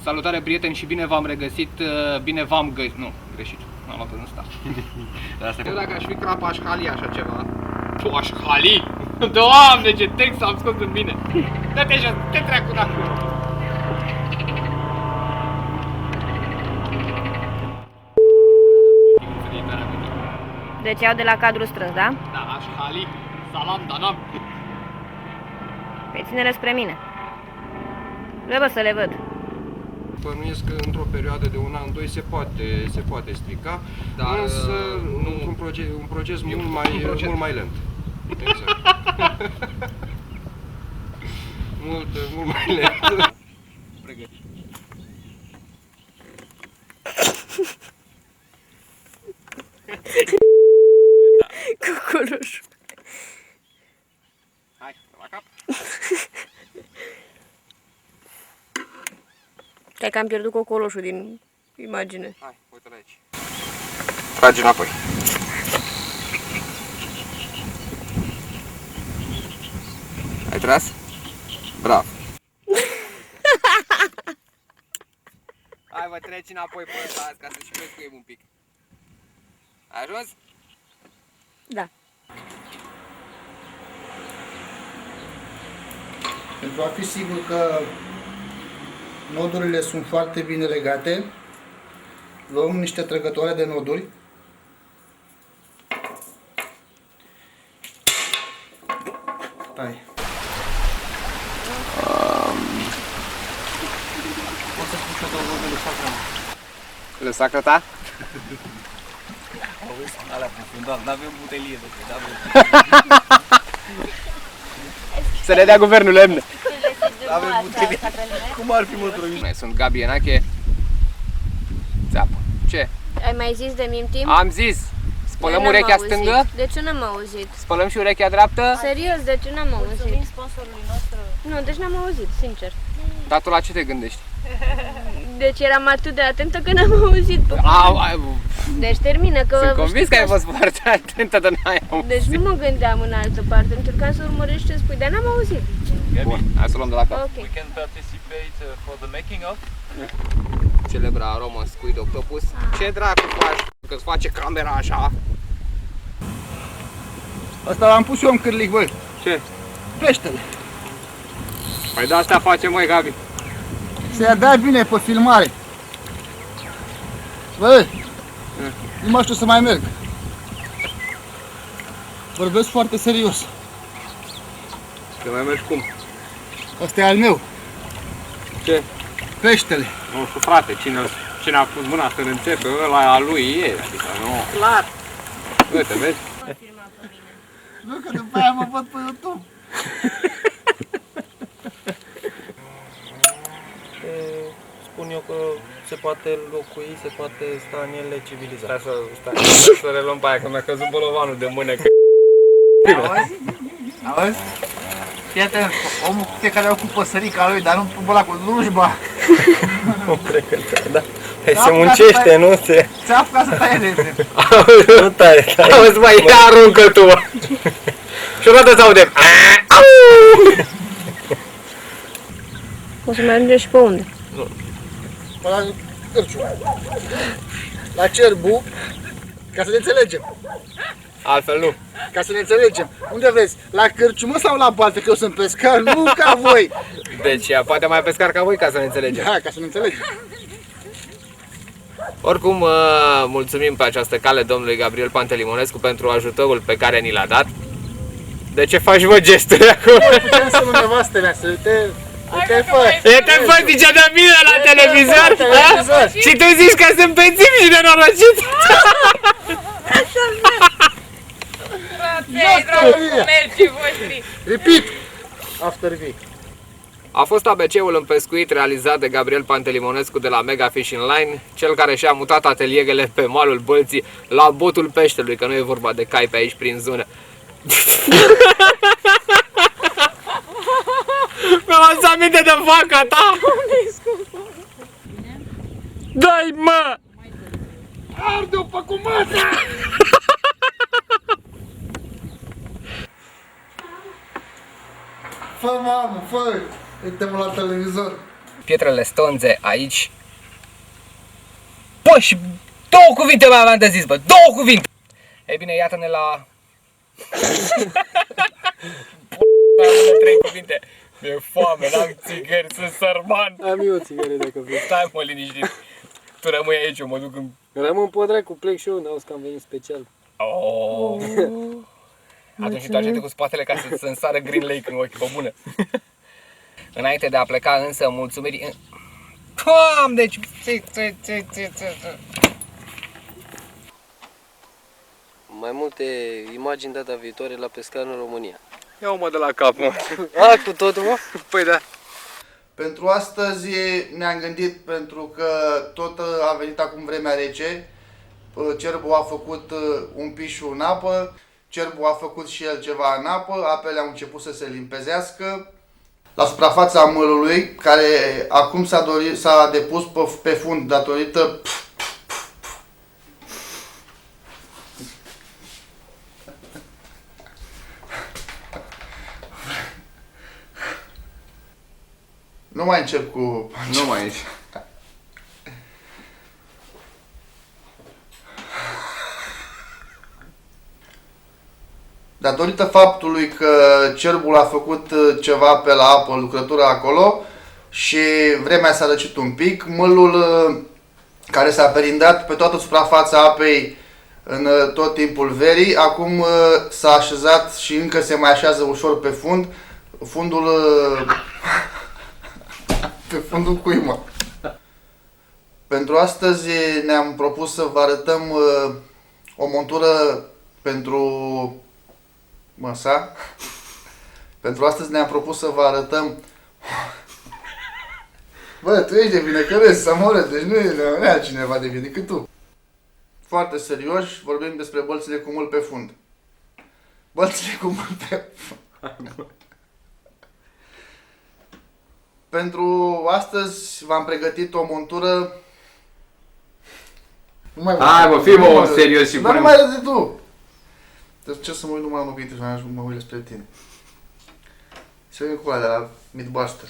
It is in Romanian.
Salutare prieteni și bine v-am regăsit, bine v-am găsit, nu, greșit, m-am luat în ăsta. Eu dacă aș fi crapa, aș hali așa ceva. Tu aș hali? Doamne, ce text am scos în mine! Dă-te jos, te treacu de acolo! Deci iau de la cadru strâns, da? Da, aș hali, salam, danam. Păi ține-le spre mine. Vreau să le văd. Bănuiesc că într-o perioadă de un an, doi se poate strica, dar însă un proces mult mai lent. Exact. mult mai lent. Pregătit. Cucuruș. Hai, la cap. Cred că am pierdut cocoloșul din imagine. Hai, uite-l aici. Trage înapoi. Ai tras? Bravo. Hai, vă treci înapoi pe ăsta ca să-și pescuim un pic. Ai ajuns? Da. Pentru a fi sigur că nodurile sunt foarte bine legate, luăm niște trăgătoare de noduri. Hai. Poți să spun și eu două vorbe de sacra, mă? Le sacră ta? Auzi, alea profundat, n-avem butelie de cât avem. Să ne dea guvernul lemne. Avem butelie. Cum ar fi mătrăit? Sunt Gabi Enache. Țeapă. Ce? Ai mai zis de Mimtim? Am zis. Spălăm N-am urechea auzit. stângă, De ce n-am auzit? spălăm și urechea dreaptă. Serios, de ce n-am auzit? Mulțumim sponsorului nostru. Nu, deci n-am auzit, sincer. Dar tu la ce te gândești? Deci eram atât de atentă că n-am auzit. Deci termină că... Sunt convins că ai știi fost foarte atentă, dar n-ai auzit. Deci nu mă gândeam în altă parte, încercam să urmărești ce spui, dar n-am auzit. Bun, hai să luăm de la cap. Ok. We can participate for the making of. Celebra aromă squid octopus. Ce dracu faci? Că-ți face camera așa. Asta l-am pus eu în cârlic, băi. Ce? Peștele. Păi de asta facem, măi, Gabi. Se dea bine pe filmare. Băi, nu mai știu să mai merg. Vorbesc foarte serios. Să mai mergi cum? Asta e al meu, Ce? peștele. Nu știu, frate, cine a pus mâna să înțepe, ăla a lui e, adică nu. Clar. Uite, vezi? Nu, că după aia mă văd pe YouTube. Spun eu că se poate locui, se poate sta în ele civilizat. Să le luăm pe aia, că mi-a căzut bolovanul de mână. Auzi? Auzi? Fii atent, omul care au cu păsărica lui, dar nu ăla cu slujba. Nu cred că da. Păi se muncește, nu se... Ți-a ca să taie repede. Nu taie. Auzi, mai ia aruncă tu, mă. Și odată s-aude. O să mergem și pe unde? La cârciu. La cerbu, ca să ne înțelegem. Altfel nu. Ca să ne înțelegem. Unde vezi? La cârciumă sau la baltă? Că eu sunt pescar, nu ca voi. Deci, poate mai pescar ca voi ca să ne înțelegem. Hai, ca să ne înțelegem. Oricum, mulțumim pe această cale domnului Gabriel Pantelimonescu pentru ajutorul pe care ni l-a dat. De ce faci, mă, gesturi acum? Putem să nu nevastă mea, să te fă. Te fă, zicea de mine la televizor? Da? Și tu zici că sunt pețim și nenorocit? Repeat. After V. A fost ABC-ul în pescuit realizat de Gabriel Pantelimonescu de la Mega Fishing Line, cel care și-a mutat atelierele pe malul Bălții la botul peștelui, că nu e vorba de cai pe aici prin zonă. Mi-am adus aminte de vaca ta! Dai, mă! Arde-o pe cu măsa! Fă, mamă, fă! Uite-mă la televizor. Pietrele Stonze aici. Bă, și 2 cuvinte mai aveam de zis, bă, 2 cuvinte! Ei bine, iată-ne la... 3 cuvinte. Mi-e foame, n-am țigări, sunt sărman. Am eu o țigăre dacă vrei. Stai mă liniștit. Tu rămâi aici, eu mă duc în... Rămân pe dracu, plec și eu, n-auzi că am venit special. Oh. Atunci întoarce-te cu spatele ca să-mi sară Green Lake în ochi, pe bună. Înainte de a pleca însă, mulțumiri... Doamne, deci... Mai multe imagini data viitoare la pescar în România. Ia-o-mă de la cap, mă. A, cu totul, mă? Păi da. Pentru astăzi ne-am gândit, pentru că tot a venit acum vremea rece, cerbul a făcut un pișu în apă, cerbul a făcut și el ceva în apă, apele au început să se limpezească. La suprafața mărului, care acum s-a depus pe fund datorită Nu mai încep cu... Nu mai ești. Datorită faptului că cerbul a făcut ceva pe la apă, lucrătura acolo, și vremea s-a răcit un pic, mâlul care s-a perindat pe toată suprafața apei în tot timpul verii, acum s-a așezat și încă se mai așează ușor pe fund. Fundul... pe fundul cui, mă? Pentru astăzi ne-am propus să vă arătăm o montură pentru măsa. Pentru astăzi ne-am propus să vă arătăm... Bă, tu ești de vină că râzi, Samoră, deci nu e altcineva de vină decât tu. Foarte serios, vorbim despre bălțile cu mâl pe fund. Bălțile cu mâl pe fund. Pentru astăzi v-am pregătit o montură... Hai mă, fii mă, serios și Dar nu mai râde tu! Deci ce să mă uit numai în obiectiv, să mă uit spre tine. Să vin cu ăla de la Mythbuster.